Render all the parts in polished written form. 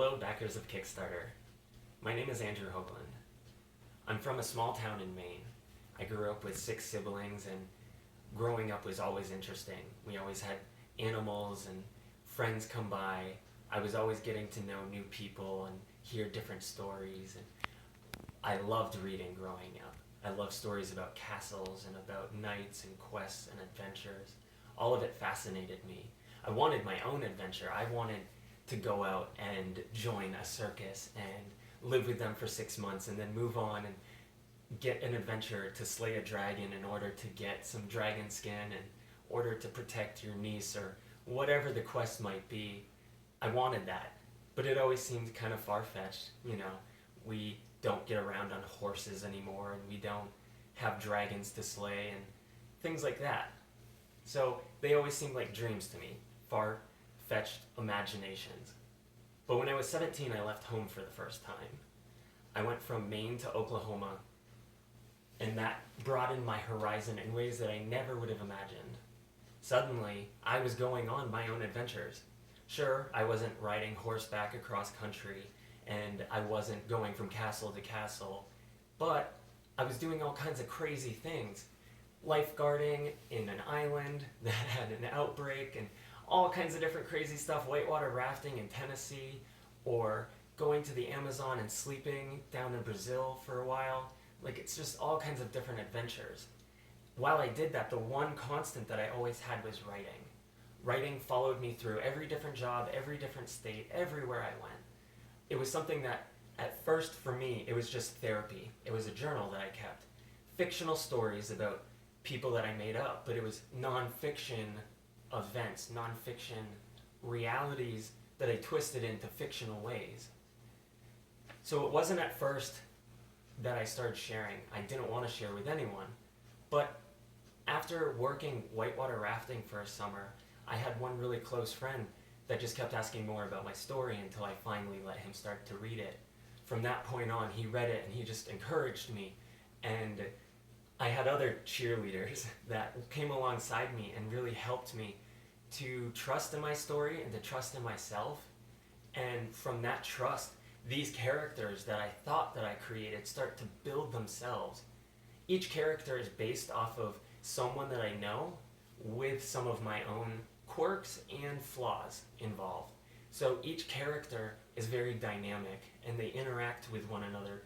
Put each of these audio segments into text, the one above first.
Hello, backers of Kickstarter. My name is Andrew Hoagland. I'm from a small town in Maine. I grew up with 6 siblings, and growing up was always interesting. We always had animals and friends come by. I was always getting to know new people and hear different stories. And I loved reading growing up. I loved stories about castles and about knights and quests and adventures. All of it fascinated me. I wanted my own adventure. I wanted to go out and join a circus and live with them for 6 months and then move on and get an adventure to slay a dragon in order to get some dragon skin in order to protect your niece or whatever the quest might be. I wanted that, but it always seemed kind of far-fetched. We don't get around on horses anymore, and we don't have dragons to slay and things like that. So they always seemed like dreams to me, far-fetched imaginations. But when I was 17, I left home for the first time. I went from Maine to Oklahoma, and that broadened my horizon in ways that I never would have imagined. Suddenly, I was going on my own adventures. Sure, I wasn't riding horseback across country, and I wasn't going from castle to castle, but I was doing all kinds of crazy things. Lifeguarding in an island that had an outbreak, and all kinds of different crazy stuff, whitewater rafting in Tennessee, or going to the Amazon and sleeping down in Brazil for a while. It's just all kinds of different adventures. While I did that, the one constant that I always had was writing. Writing followed me through every different job, every different state, everywhere I went. It was something that, at first for me, it was just therapy. It was a journal that I kept. Fictional stories about people that I made up, but it was nonfiction events, nonfiction realities that I twisted into fictional ways. So it wasn't at first that I started sharing. I didn't want to share with anyone. But after working whitewater rafting for a summer, I had one really close friend that just kept asking more about my story until I finally let him start to read it. From that point on, he read it and he just encouraged me. And I had other cheerleaders that came alongside me and really helped me to trust in my story and to trust in myself. And from that trust, these characters that I thought that I created start to build themselves. Each character is based off of someone that I know with some of my own quirks and flaws involved. So each character is very dynamic and they interact with one another,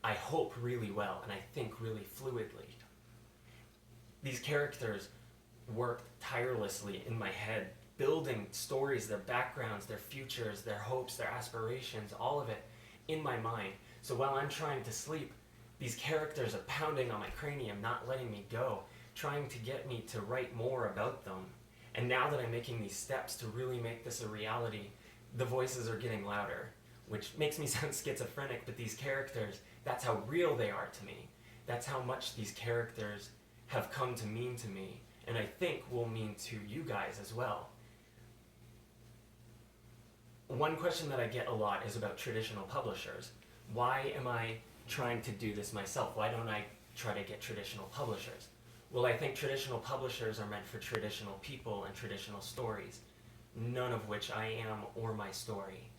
I hope, really well, and I think really fluidly. These characters worked tirelessly in my head, building stories, their backgrounds, their futures, their hopes, their aspirations, all of it in my mind. So while I'm trying to sleep, these characters are pounding on my cranium, not letting me go, trying to get me to write more about them. And now that I'm making these steps to really make this a reality, the voices are getting louder, which makes me sound schizophrenic, but these characters, that's how real they are to me. That's how much these characters have come to mean to me, and I think will mean to you guys as well. One question that I get a lot is about traditional publishers. Why am I trying to do this myself? Why don't I try to get traditional publishers? Well, I think traditional publishers are meant for traditional people and traditional stories, none of which I am or my story.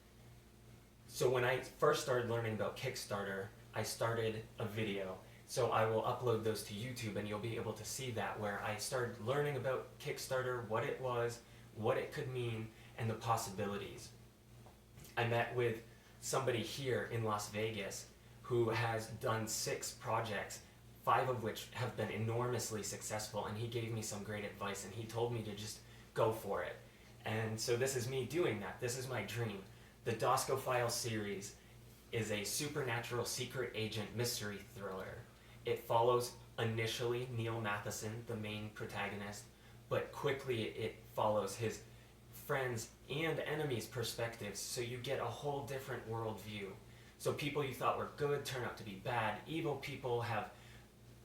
So when I first started learning about Kickstarter, I started a video. So I will upload those to YouTube and you'll be able to see that, where I started learning about Kickstarter, what it was, what it could mean, and the possibilities. I met with somebody here in Las Vegas who has done 6 projects, 5 of which have been enormously successful, and he gave me some great advice and he told me to just go for it. And so this is me doing that. This is my dream. The Dosco Files series is a supernatural secret agent mystery thriller. It follows initially Neil Matheson, the main protagonist, but quickly it follows his friends and enemies' perspectives, so you get a whole different worldview. So people you thought were good turn out to be bad. Evil people have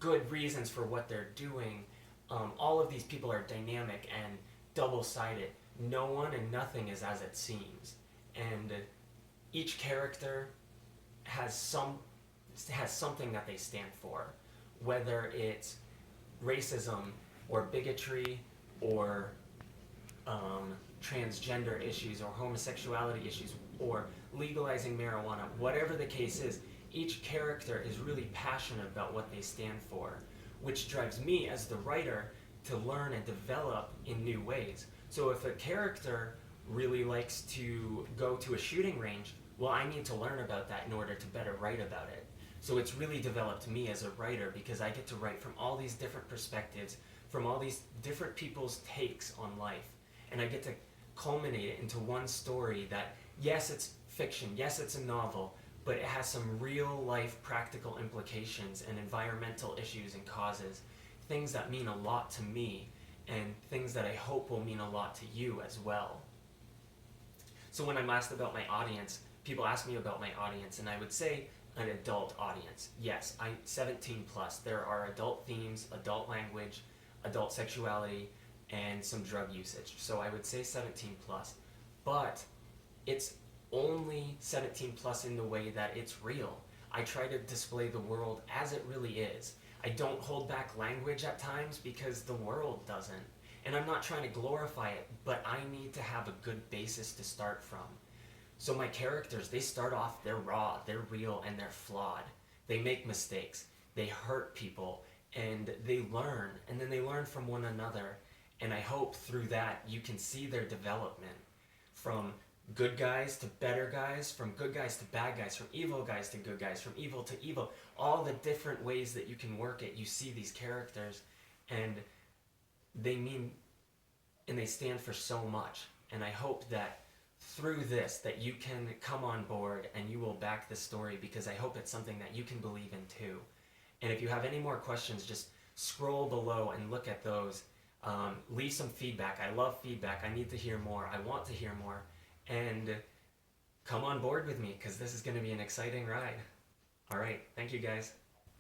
good reasons for what they're doing. All of these people are dynamic and double-sided. No one and nothing is as it seems. And each character has something that they stand for, whether it's racism or bigotry or transgender issues or homosexuality issues or legalizing marijuana, whatever the case is, each character is really passionate about what they stand for, which drives me as the writer to learn and develop in new ways. So if a character really likes to go to a shooting range, well, I need to learn about that in order to better write about it. So it's really developed me as a writer because I get to write from all these different perspectives, from all these different people's takes on life. And I get to culminate it into one story that, yes, it's fiction, yes, it's a novel, but it has some real life practical implications and environmental issues and causes, things that mean a lot to me and things that I hope will mean a lot to you as well. So when I'm asked about my audience, people ask me about my audience, and I would say an adult audience. Yes, 17 plus. There are adult themes, adult language, adult sexuality, and some drug usage. So I would say 17 plus. But it's only 17 plus in the way that it's real. I try to display the world as it really is. I don't hold back language at times because the world doesn't. And I'm not trying to glorify it, but I need to have a good basis to start from. So my characters, they start off, they're raw, they're real, and they're flawed. They make mistakes, they hurt people, and they learn, and then they learn from one another. And I hope through that you can see their development from good guys to better guys, from good guys to bad guys, from evil guys to good guys, from evil to evil. All the different ways that you can work it, you see these characters, and they mean, and they stand for so much. And I hope that through this, that you can come on board and you will back the story, because I hope it's something that you can believe in too. And if you have any more questions, just scroll below and look at those. Leave some feedback. I love feedback. I need to hear more. I want to hear more. And come on board with me, because this is going to be an exciting ride. All right. Thank you, guys.